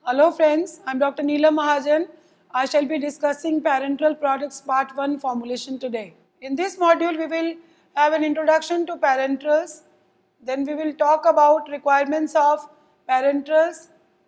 Hello friends, I am Dr. Neela Mahajan. I shall be discussing Parenteral Products Part 1 formulation today. In this module, we will have an introduction to parenterals. Then we will talk about requirements of parenterals.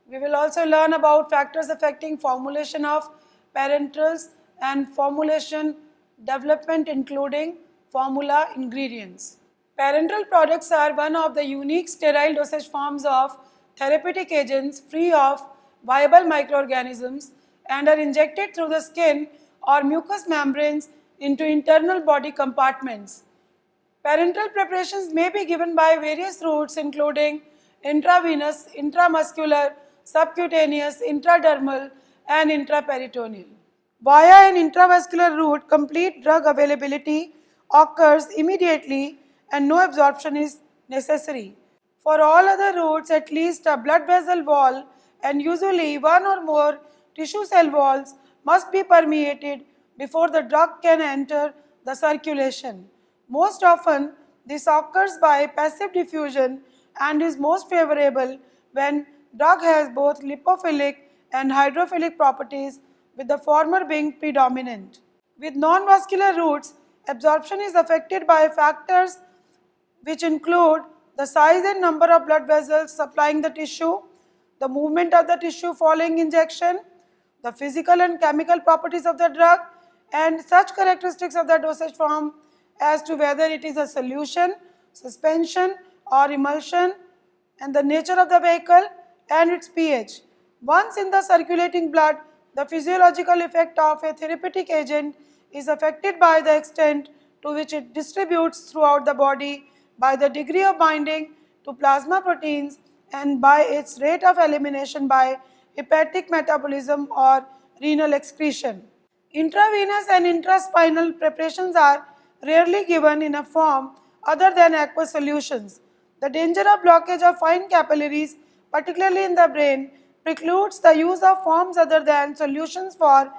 We will also learn about factors affecting formulation of parenterals and formulation development including formula ingredients. Parenteral products are one of the unique sterile dosage forms of therapeutic agents free of viable microorganisms and are injected through the skin or mucous membranes into internal body compartments. Parenteral preparations may be given by various routes including intravenous, intramuscular, subcutaneous, intradermal and intraperitoneal. Via an intravascular route, complete drug availability occurs immediately and no absorption is necessary. For all other routes, at least a blood vessel wall and usually one or more tissue cell walls must be permeated before the drug can enter the circulation. Most often, this occurs by passive diffusion and is most favorable when drug has both lipophilic and hydrophilic properties, with the former being predominant. With non-vascular routes, absorption is affected by factors which include the size and number of blood vessels supplying the tissue, the movement of the tissue following injection, the physical and chemical properties of the drug, and such characteristics of the dosage form as to whether it is a solution, suspension or emulsion, and the nature of the vehicle and its pH. Once in the circulating blood, the physiological effect of a therapeutic agent is affected by the extent to which it distributes throughout the body, by the degree of binding to plasma proteins, and by its rate of elimination by hepatic metabolism or renal excretion. Intravenous and intraspinal preparations are rarely given in a form other than aqueous solutions. The danger of blockage of fine capillaries, particularly in the brain, precludes the use of forms other than solutions for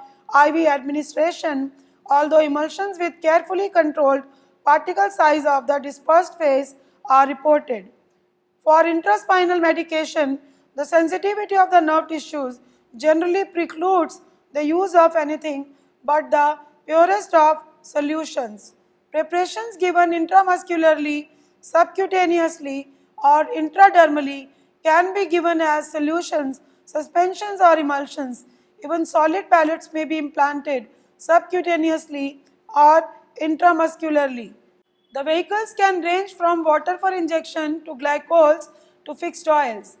IV administration, although emulsions with carefully controlled particle size of the dispersed phase are reported. For intraspinal medication, the sensitivity of the nerve tissues generally precludes the use of anything but the purest of solutions. Preparations given intramuscularly, subcutaneously or intradermally can be given as solutions, suspensions or emulsions. Even solid pellets may be implanted subcutaneously or intramuscularly. The vehicles can range from water for injection to glycols to fixed oils.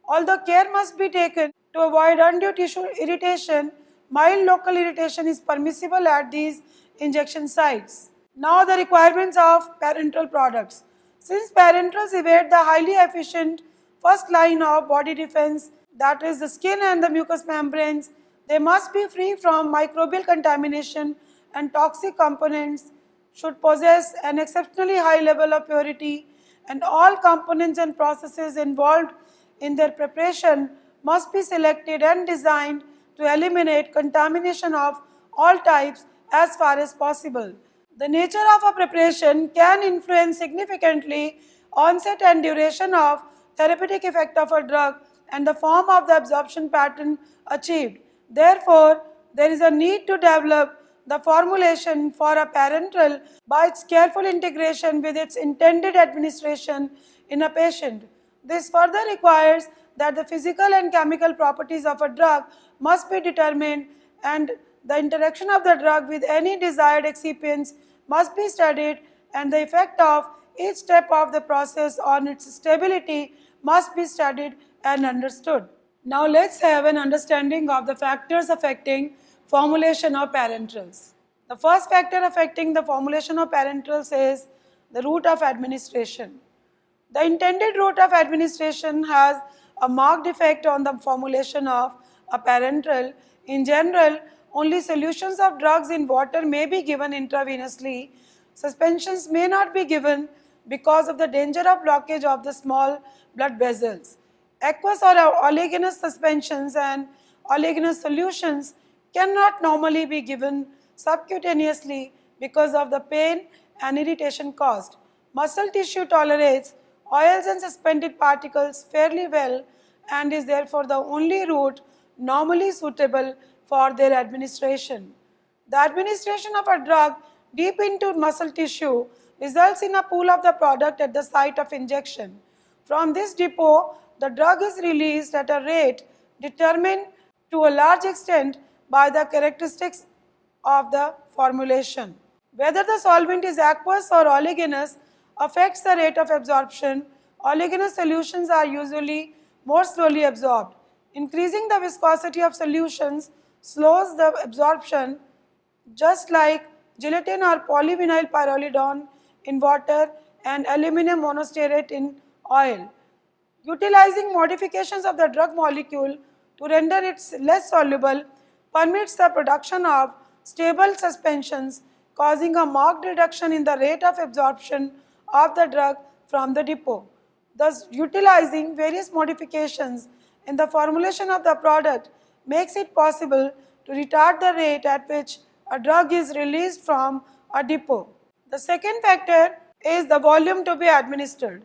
Although care must be taken to avoid undue tissue irritation, mild local irritation is permissible at these injection sites. Now the requirements of parenteral products. Since parenterals evade the highly efficient first line of body defense, that is the skin and the mucous membranes, they must be free from microbial contamination and toxic components, should possess an exceptionally high level of purity, and all components and processes involved in their preparation must be selected and designed to eliminate contamination of all types as far as possible. The nature of a preparation can influence significantly onset and duration of therapeutic effect of a drug and the form of the absorption pattern achieved. Therefore, there is a need to develop the formulation for a parenteral by its careful integration with its intended administration in a patient. This further requires that the physical and chemical properties of a drug must be determined and the interaction of the drug with any desired excipients must be studied, and the effect of each step of the process on its stability must be studied and understood. Now let's have an understanding of the factors affecting formulation of parenterals. The first factor affecting the formulation of parenterals is the route of administration. The intended route of administration has a marked effect on the formulation of a parenteral. In general, only solutions of drugs in water may be given intravenously. Suspensions may not be given because of the danger of blockage of the small blood vessels. Aqueous or oleaginous suspensions and oleaginous solutions cannot normally be given subcutaneously because of the pain and irritation caused. Muscle tissue tolerates oils and suspended particles fairly well, and is therefore the only route normally suitable for their administration. The administration of a drug deep into muscle tissue results in a pool of the product at the site of injection. From this depot, the drug is released at a rate determined to a large extent by the characteristics of the formulation. Whether the solvent is aqueous or oleaginous affects the rate of absorption. Oleaginous solutions are usually more slowly absorbed. Increasing the viscosity of solutions slows the absorption, just like gelatin or polyvinyl pyrrolidone in water and aluminum monostearate in oil. Utilizing modifications of the drug molecule to render it less soluble permits the production of stable suspensions, causing a marked reduction in the rate of absorption of the drug from the depot. Thus, utilizing various modifications in the formulation of the product makes it possible to retard the rate at which a drug is released from a depot. The second factor is the volume to be administered.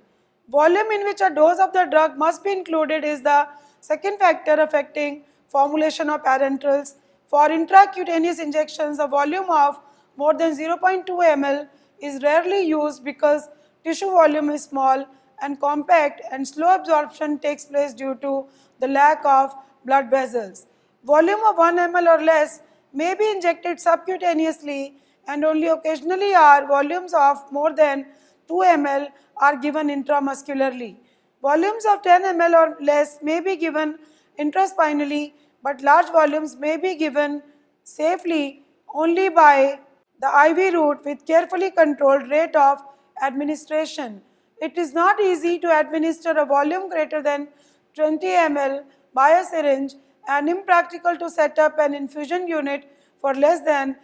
Volume in which a dose of the drug must be included is the second factor affecting formulation of parenterals. For intracutaneous injections, a volume of more than 0.2 ml is rarely used because tissue volume is small and compact and slow absorption takes place due to the lack of blood vessels. Volume of 1 ml or less may be injected subcutaneously, and only occasionally are volumes of more than 2 ml are given intramuscularly. Volumes of 10 ml or less may be given intraspinally, but large volumes may be given safely only by the IV route with carefully controlled rate of administration. It is not easy to administer a volume greater than 20 ml by a syringe and impractical to set up an infusion unit for less than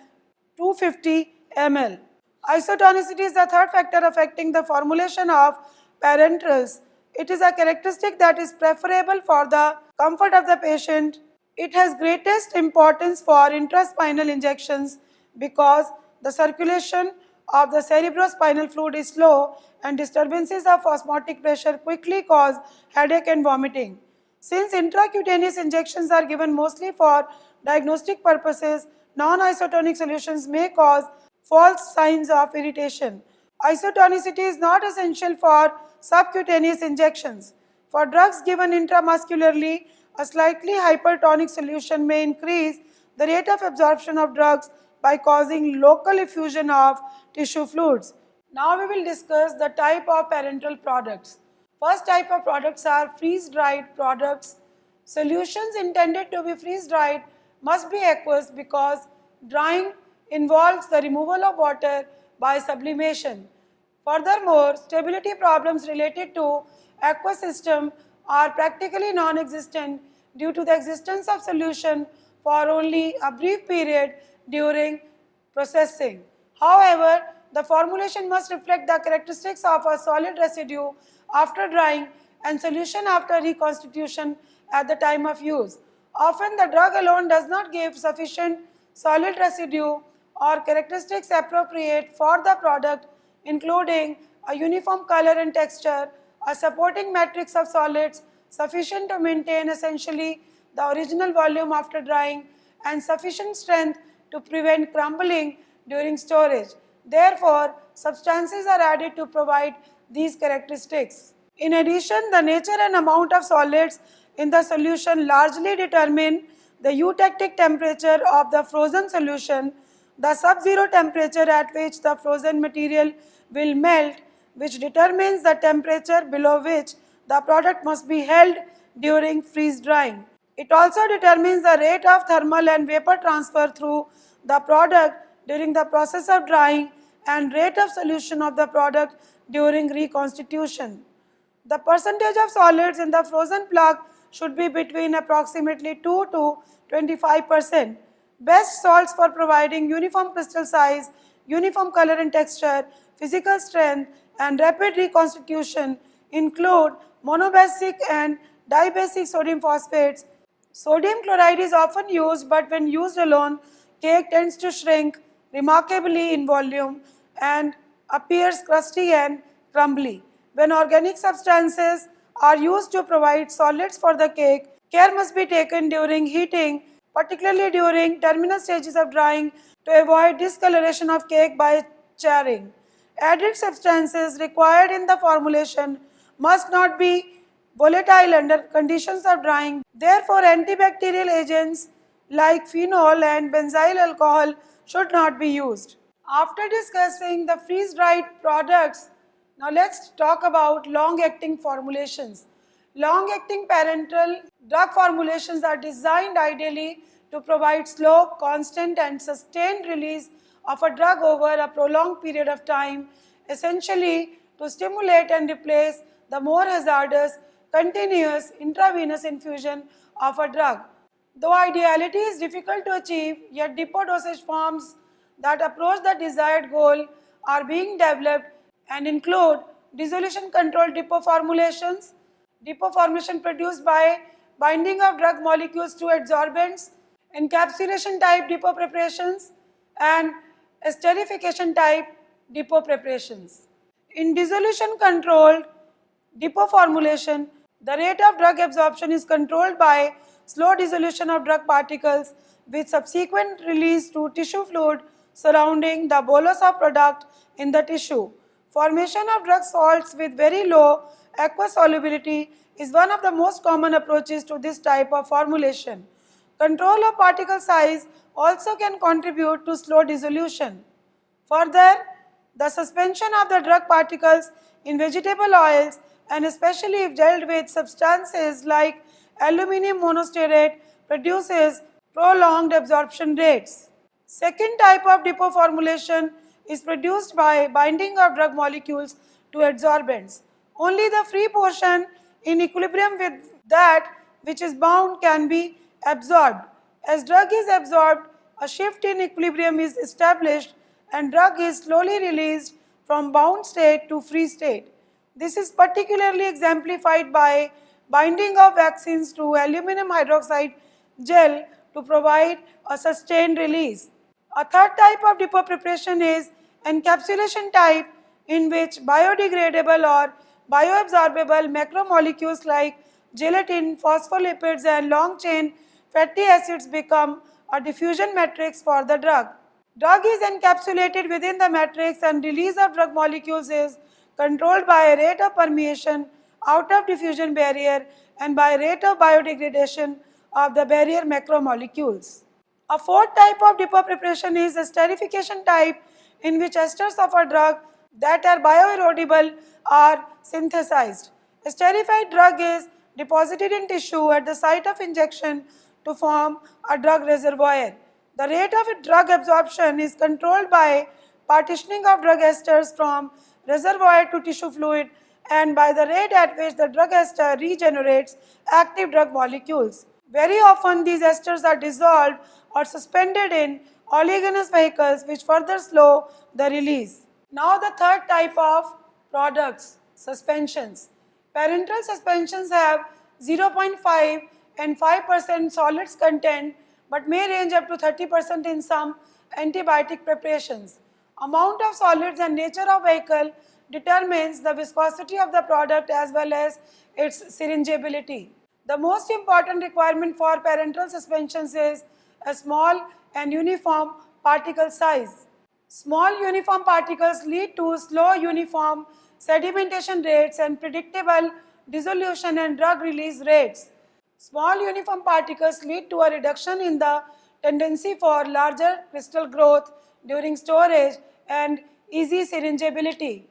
250 ml. Isotonicity is the third factor affecting the formulation of parenterals. It is a characteristic that is preferable for the comfort of the patient. It has greatest importance for intraspinal injections because the circulation of the cerebrospinal fluid is slow and disturbances of osmotic pressure quickly cause headache and vomiting. Since intracutaneous injections are given mostly for diagnostic purposes, non-isotonic solutions may cause false signs of irritation. Isotonicity is not essential for subcutaneous injections. For drugs given intramuscularly, a slightly hypertonic solution may increase the rate of absorption of drugs by causing local effusion of tissue fluids. Now we will discuss the type of parenteral products. First type of products are freeze-dried products. Solutions intended to be freeze-dried must be aqueous because drying involves the removal of water by sublimation. Furthermore, stability problems related to aqueous system are practically non-existent due to the existence of solution for only a brief period during processing. However, the formulation must reflect the characteristics of a solid residue after drying and solution after reconstitution at the time of use. Often the drug alone does not give sufficient solid residue or characteristics appropriate for the product, including a uniform color and texture, a supporting matrix of solids sufficient to maintain essentially the original volume after drying, and sufficient strength to prevent crumbling during storage. Therefore, substances are added to provide these characteristics. In addition, the nature and amount of solids in the solution largely determine the eutectic temperature of the frozen solution, the sub-zero temperature at which the frozen material will melt, which determines the temperature below which the product must be held during freeze drying. It also determines the rate of thermal and vapor transfer through the product during the process of drying and rate of solution of the product during reconstitution. The percentage of solids in the frozen plug should be between approximately 2 to 25%. Best salts for providing uniform crystal size, uniform color and texture, physical strength, and rapid reconstitution include monobasic and dibasic sodium phosphates. Sodium chloride is often used, but when used alone, cake tends to shrink remarkably in volume and appears crusty and crumbly. When organic substances are used to provide solids for the cake. Care must be taken during heating, particularly during terminal stages of drying, to avoid discoloration of cake by charring. Added substances required in the formulation must not be volatile under conditions of drying. Therefore, antibacterial agents like phenol and benzyl alcohol should not be used. After discussing the freeze-dried products, now let's talk about long-acting formulations. Long-acting parenteral drug formulations are designed ideally to provide slow, constant and sustained release of a drug over a prolonged period of time, essentially to stimulate and replace the more hazardous continuous intravenous infusion of a drug. Though ideality is difficult to achieve, yet depot dosage forms that approach the desired goal are being developed and include dissolution controlled depot formulations, depot formulation produced by binding of drug molecules to adsorbents, encapsulation type depot preparations, and esterification type depot preparations. In dissolution controlled depot formulation, the rate of drug absorption is controlled by slow dissolution of drug particles with subsequent release to tissue fluid surrounding the bolus of product in the tissue. Formation of drug salts with very low aqueous solubility is one of the most common approaches to this type of formulation. Control of particle size also can contribute to slow dissolution. Further, the suspension of the drug particles in vegetable oils, and especially if dealt with substances like aluminum monostearate, produces prolonged absorption rates. Second type of depot formulation is produced by binding of drug molecules to adsorbents. Only the free portion in equilibrium with that which is bound can be absorbed. As drug is absorbed, a shift in equilibrium is established and drug is slowly released from bound state to free state. This is particularly exemplified by binding of vaccines to aluminum hydroxide gel to provide a sustained release. A third type of depot preparation is encapsulation type, in which biodegradable or bioabsorbable macromolecules like gelatin, phospholipids and long-chain fatty acids become a diffusion matrix for the drug. Drug is encapsulated within the matrix and release of drug molecules is controlled by a rate of permeation out of diffusion barrier and by rate of biodegradation of the barrier macromolecules. A fourth type of depot preparation is esterification type, in which esters of a drug that are bioerodible are synthesized. Esterified drug is deposited in tissue at the site of injection to form a drug reservoir. The rate of drug absorption is controlled by partitioning of drug esters from reservoir to tissue fluid and by the rate at which the drug ester regenerates active drug molecules. Very often these esters are dissolved or suspended in oleaginous vehicles which further slow the release. Now the third type of products, suspensions. Parenteral suspensions have 0.5 and 5% solids content but may range up to 30% in some antibiotic preparations. Amount of solids and nature of vehicle determines the viscosity of the product as well as its syringeability. The most important requirement for parenteral suspensions is a small and uniform particle size. Small uniform particles lead to slow uniform sedimentation rates and predictable dissolution and drug release rates. Small uniform particles lead to a reduction in the tendency for larger crystal growth during storage and easy syringeability.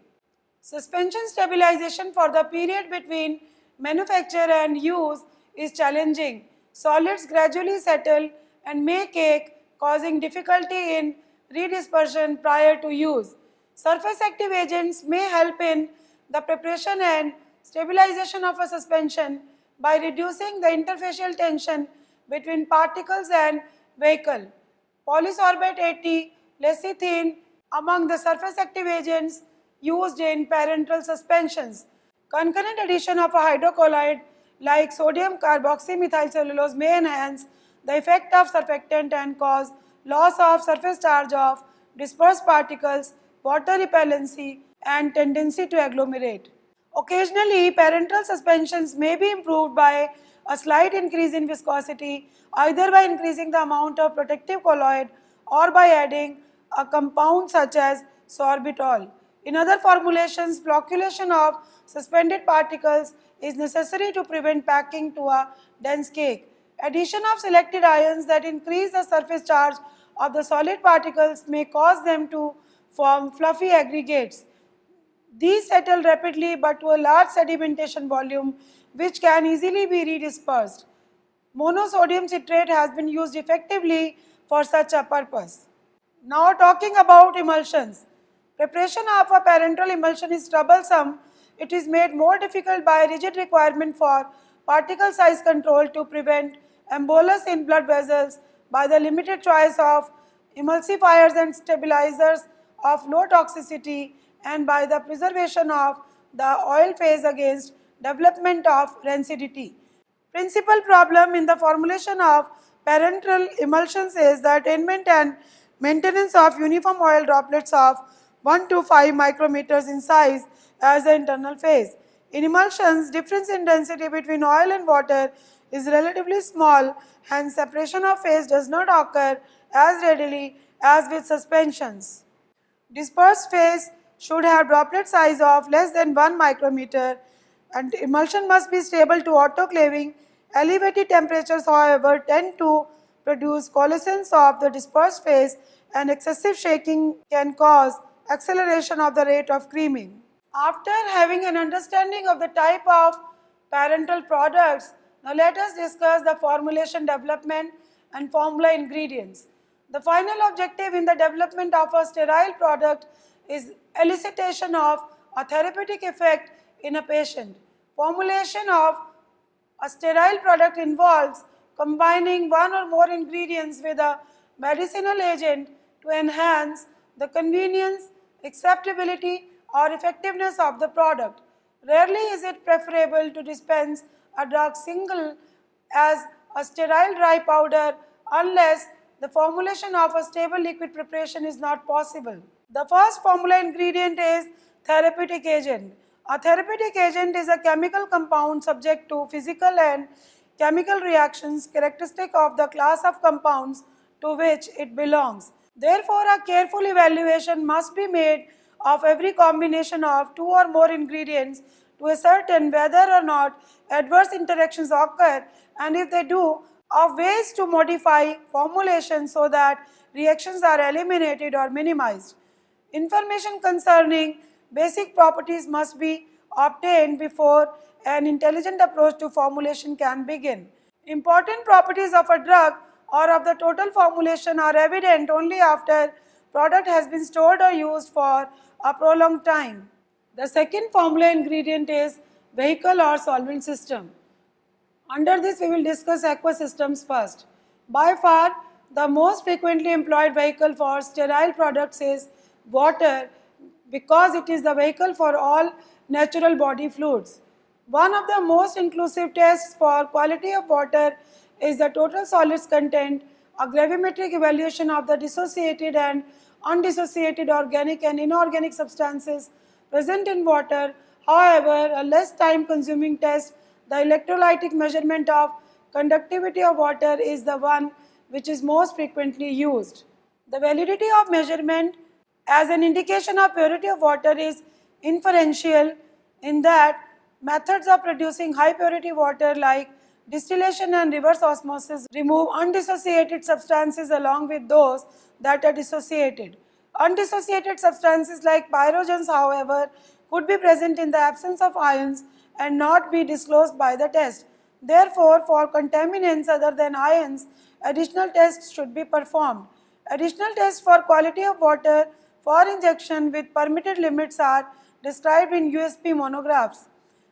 Suspension stabilization for the period between manufacture and use is challenging. Solids gradually settle and may cake, causing difficulty in redispersion prior to use. Surface active agents may help in the preparation and stabilization of a suspension by reducing the interfacial tension between particles and vehicle. Polysorbate 80, lecithin among the surface active agents used in parenteral suspensions. Concurrent addition of a hydrocolloid like sodium carboxymethylcellulose may enhance the effect of surfactant and cause loss of surface charge of dispersed particles, water repellency and tendency to agglomerate. Occasionally, parenteral suspensions may be improved by a slight increase in viscosity, either by increasing the amount of protective colloid or by adding a compound such as sorbitol. In other formulations, flocculation of suspended particles is necessary to prevent packing to a dense cake. Addition of selected ions that increase the surface charge of the solid particles may cause them to form fluffy aggregates. These settle rapidly but to a large sedimentation volume which can easily be redispersed. Monosodium citrate has been used effectively for such a purpose. Now talking about emulsions. Preparation of a parenteral emulsion is troublesome. It is made more difficult by a rigid requirement for particle size control to prevent embolus in blood vessels, by the limited choice of emulsifiers and stabilizers of low toxicity, and by the preservation of the oil phase against development of rancidity. Principal problem in the formulation of parenteral emulsions is the attainment and maintenance of uniform oil droplets of 1 to 5 micrometers in size as the internal phase. In emulsions, difference in density between oil and water is relatively small, hence separation of phase does not occur as readily as with suspensions. Dispersed phase should have droplet size of less than 1 micrometer, and emulsion must be stable to autoclaving. Elevated temperatures, however, tend to produce coalescence of the dispersed phase, and excessive shaking can cause acceleration of the rate of creaming. After having an understanding of the type of parenteral products, now let us discuss the formulation development and formula ingredients. The final objective in the development of a sterile product is elicitation of a therapeutic effect in a patient. Formulation of a sterile product involves combining one or more ingredients with a medicinal agent to enhance the convenience, acceptability, or effectiveness of the product. Rarely is it preferable to dispense a drug single as a sterile dry powder unless the formulation of a stable liquid preparation is not possible. The first formula ingredient is therapeutic agent. A therapeutic agent is a chemical compound subject to physical and chemical reactions characteristic of the class of compounds to which it belongs. Therefore, a careful evaluation must be made of every combination of two or more ingredients to ascertain whether or not adverse interactions occur, and if they do, of ways to modify formulation so that reactions are eliminated or minimized. Information concerning basic properties must be obtained before an intelligent approach to formulation can begin. Important properties of a drug or of the total formulation are evident only after product has been stored or used for a prolonged time. The second formula ingredient is vehicle or solvent system. Under this, we will discuss aqueous systems first. By far, the most frequently employed vehicle for sterile products is water, because it is the vehicle for all natural body fluids. One of the most inclusive tests for quality of water is the total solids content, a gravimetric evaluation of the dissociated and undissociated organic and inorganic substances present in water. However, a less time consuming test, the electrolytic measurement of conductivity of water, is the one which is most frequently used. The validity of measurement as an indication of purity of water is inferential, in that methods of producing high purity water like distillation and reverse osmosis remove undissociated substances along with those that are dissociated. Undissociated substances like pyrogens, however, could be present in the absence of ions and not be disclosed by the test. Therefore, for contaminants other than ions, additional tests should be performed. Additional tests for quality of water for injection with permitted limits are described in USP monographs.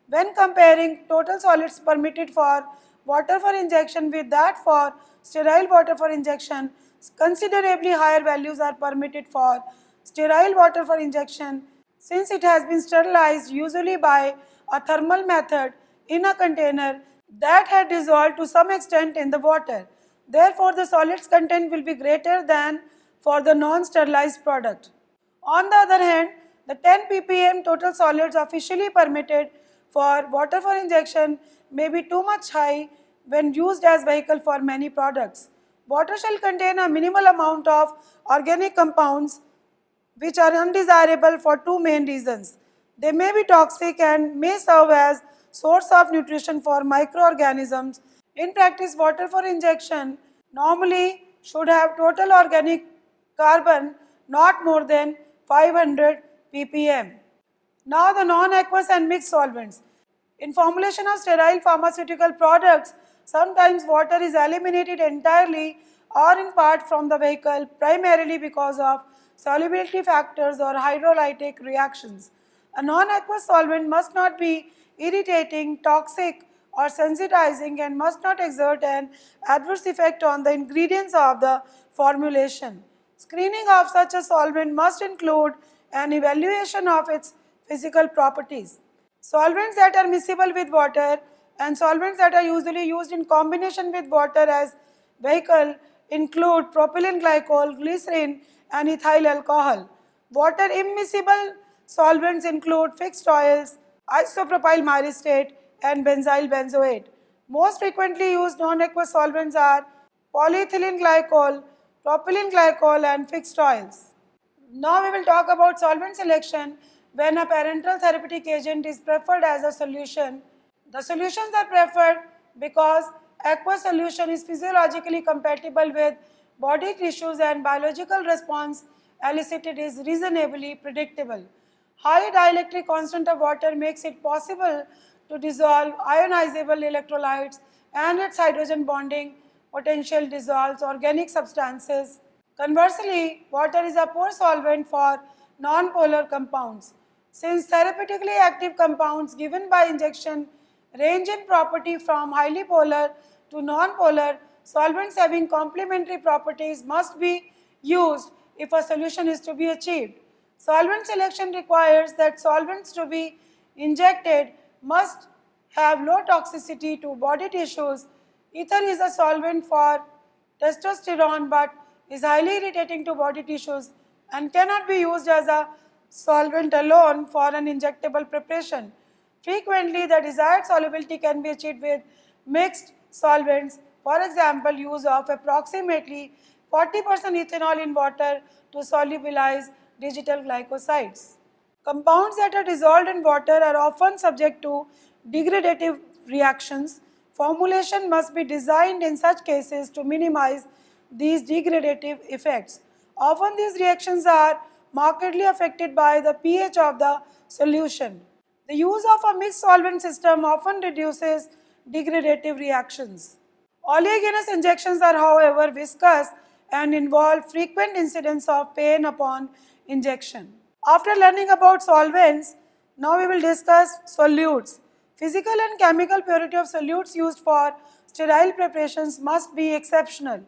When comparing total solids permitted for water for injection with that for sterile water for injection, considerably higher values are permitted for sterile water for injection, since it has been sterilized usually by a thermal method in a container that had dissolved to some extent in the water. Therefore, the solids content will be greater than for the non-sterilized product. On the other hand, The 10 ppm total solids officially permitted for water for injection may be too much high when used as vehicle for many products. Water shall contain a minimal amount of organic compounds which are undesirable for two main reasons. They may be toxic and may serve as source of nutrition for microorganisms. In practice, water for injection normally should have total organic carbon not more than 500 ppm. Now the non-aqueous and mixed solvents. In formulation of sterile pharmaceutical products, sometimes water is eliminated entirely or in part from the vehicle primarily because of solubility factors or hydrolytic reactions. A non-aqueous solvent must not be irritating, toxic or sensitizing and must not exert an adverse effect on the ingredients of the formulation. Screening of such a solvent must include an evaluation of its physical properties. Solvents that are miscible with water and solvents that are usually used in combination with water as vehicle include propylene glycol, glycerin and ethyl alcohol. Water immiscible solvents include fixed oils, isopropyl myristate and benzyl benzoate. Most frequently used non-aqueous solvents are polyethylene glycol, propylene glycol and fixed oils. Now we will talk about solvent selection when a parenteral therapeutic agent is preferred as a solution. The solutions are preferred because aqueous solution is physiologically compatible with body tissues and biological response elicited is reasonably predictable. High dielectric constant of water makes it possible to dissolve ionizable electrolytes and its hydrogen bonding potential dissolves organic substances. Conversely, water is a poor solvent for non-polar compounds. Since therapeutically active compounds given by injection range in property from highly polar to non-polar, solvents having complementary properties must be used if a solution is to be achieved. Solvent selection requires that solvents to be injected must have low toxicity to body tissues. Ether is a solvent for testosterone but is highly irritating to body tissues and cannot be used as a solvent alone for an injectable preparation. Frequently, the desired solubility can be achieved with mixed solvents, for example, use of approximately 40% ethanol in water to solubilize digital glycosides. Compounds that are dissolved in water are often subject to degradative reactions. Formulation must be designed in such cases to minimize these degradative effects. Often these reactions are markedly affected by the pH of the solution. The use of a mixed solvent system often reduces degradative reactions. Oleaginous injections are however viscous and involve frequent incidents of pain upon injection. After learning about solvents, now we will discuss solutes. Physical and chemical purity of solutes used for sterile preparations must be exceptional.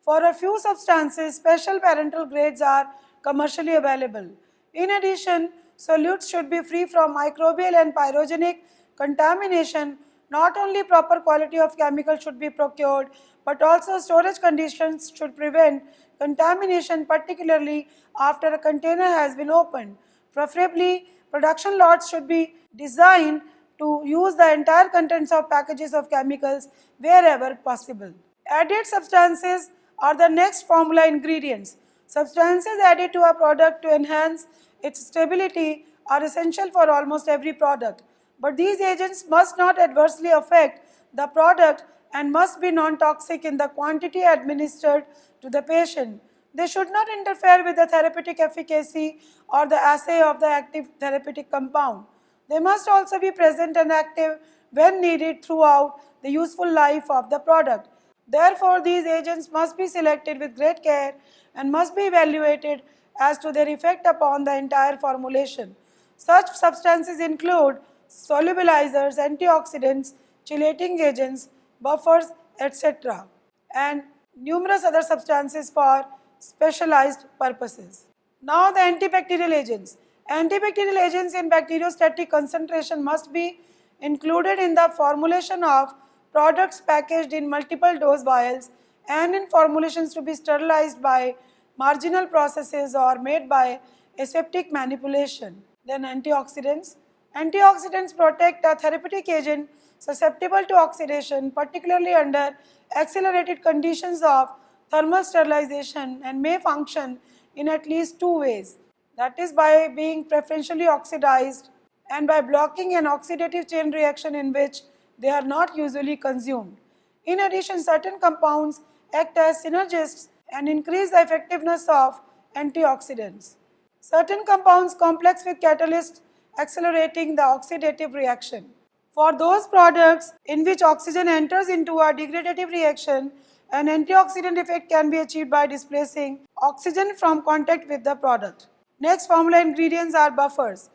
For a few substances, special parenteral grades are commercially available. In addition, solutes should be free from microbial and pyrogenic contamination. Not only proper quality of chemical should be procured, but also storage conditions should prevent contamination, particularly after a container has been opened. Preferably, production lots should be designed to use the entire contents of packages of chemicals wherever possible. Added substances are the next formula ingredients. Substances added to a product to enhance its stability are essential for almost every product. But these agents must not adversely affect the product and must be non-toxic in the quantity administered to the patient. They should not interfere with the therapeutic efficacy or the assay of the active therapeutic compound. They must also be present and active when needed throughout the useful life of the product. Therefore, these agents must be selected with great care and must be evaluated as to their effect upon the entire formulation. Such substances include solubilizers, antioxidants, chelating agents, buffers, etc. and numerous other substances for specialized purposes. Now the antibacterial agents. Antibacterial agents in bacteriostatic concentration must be included in the formulation of products packaged in multiple dose vials and in formulations to be sterilized by marginal processes or made by aseptic manipulation. Then antioxidants. Antioxidants protect a therapeutic agent susceptible to oxidation, particularly under accelerated conditions of thermal sterilization, and may function in at least two ways. That is, by being preferentially oxidized and by blocking an oxidative chain reaction in which they are not usually consumed. In addition, certain compounds act as synergists and increase the effectiveness of antioxidants. Certain compounds complex with catalysts accelerating the oxidative reaction. For those products in which oxygen enters into a degradative reaction, an antioxidant effect can be achieved by displacing oxygen from contact with the product. Next, formula ingredients are buffers.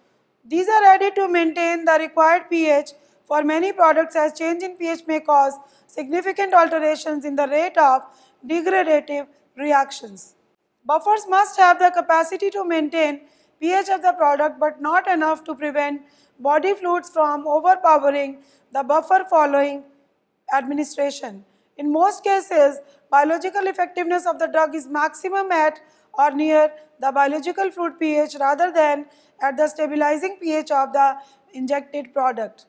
These are added to maintain the required pH for many products, as change in pH may cause significant alterations in the rate of degradative reactions. Buffers must have the capacity to maintain pH of the product, but not enough to prevent body fluids from overpowering the buffer following administration. In most cases, biological effectiveness of the drug is maximum at or near the biological fluid pH rather than at the stabilizing pH of the injected product.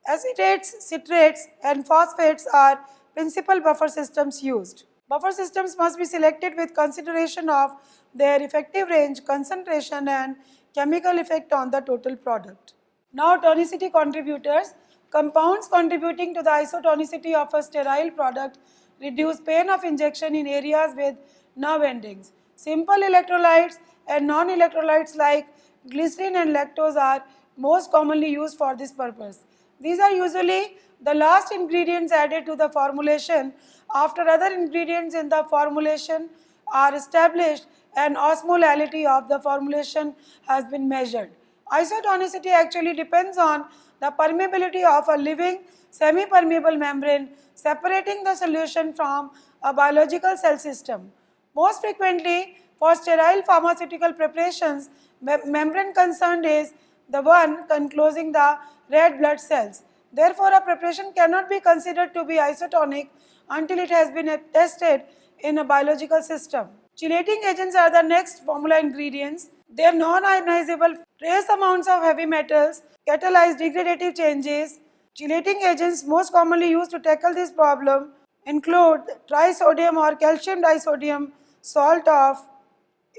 Acetates, citrates, and phosphates are principal buffer systems used. Buffer systems must be selected with consideration of their effective range, concentration, and chemical effect on the total product. Now, tonicity contributors. Compounds contributing to the isotonicity of a sterile product reduce pain of injection in areas with nerve endings. Simple electrolytes and non-electrolytes like glycerin and lactose are most commonly used for this purpose. These are usually the last ingredients added to the formulation after other ingredients in the formulation are established and osmolality of the formulation has been measured. Isotonicity actually depends on the permeability of a living semi-permeable membrane separating the solution from a biological cell system. Most frequently, for sterile pharmaceutical preparations, membrane concerned is the one enclosing the red blood cells. Therefore, a preparation cannot be considered to be isotonic until it has been tested in a biological system. Chelating agents are the next formula ingredients. They are non-ionizable trace amounts of heavy metals, catalyze degradative changes. Chelating agents most commonly used to tackle this problem include trisodium or calcium disodium salt of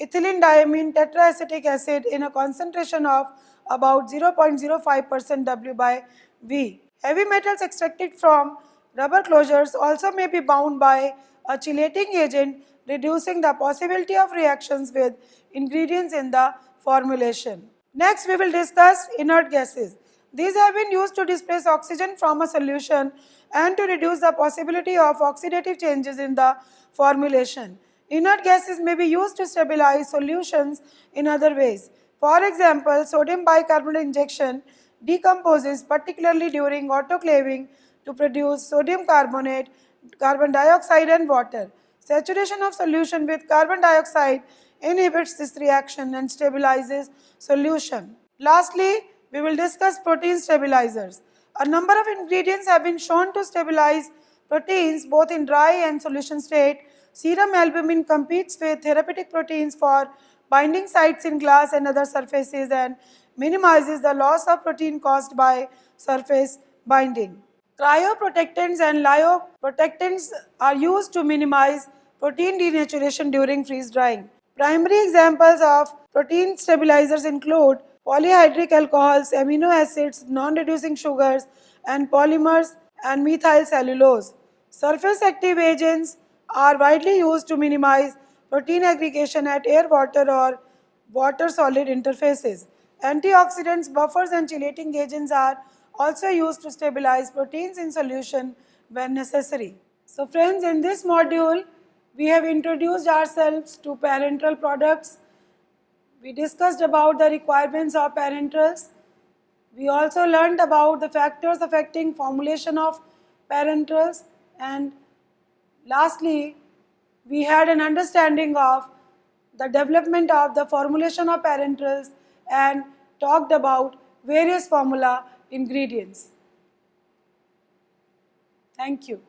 ethylene diamine tetraacetic acid in a concentration of about 0.05% W by V. Heavy metals extracted from rubber closures also may be bound by a chelating agent, reducing the possibility of reactions with ingredients in the formulation. Next, we will discuss inert gases. These have been used to displace oxygen from a solution and to reduce the possibility of oxidative changes in the formulation. Inert gases may be used to stabilize solutions in other ways. For example, sodium bicarbonate injection decomposes, particularly during autoclaving, to produce sodium carbonate, carbon dioxide and water. Saturation of solution with carbon dioxide inhibits this reaction and stabilizes solution. Lastly, we will discuss protein stabilizers. A number of ingredients have been shown to stabilize proteins both in dry and solution state. Serum albumin competes with therapeutic proteins for binding sites in glass and other surfaces and minimizes the loss of protein caused by surface binding. Cryoprotectants and lyoprotectants are used to minimize protein denaturation during freeze drying. Primary examples of protein stabilizers include polyhydric alcohols, amino acids, non-reducing sugars, and polymers and methyl cellulose. Surface active agents are widely used to minimize protein aggregation at air-water or water-solid interfaces. Antioxidants, buffers, and chelating agents are also used to stabilize proteins in solution when necessary. So friends, in this module, we have introduced ourselves to parenteral products. We discussed about the requirements of parenterals. We also learned about the factors affecting formulation of parenterals, and lastly, we had an understanding of the development of the formulation of parenterals and talked about various formula ingredients. Thank you.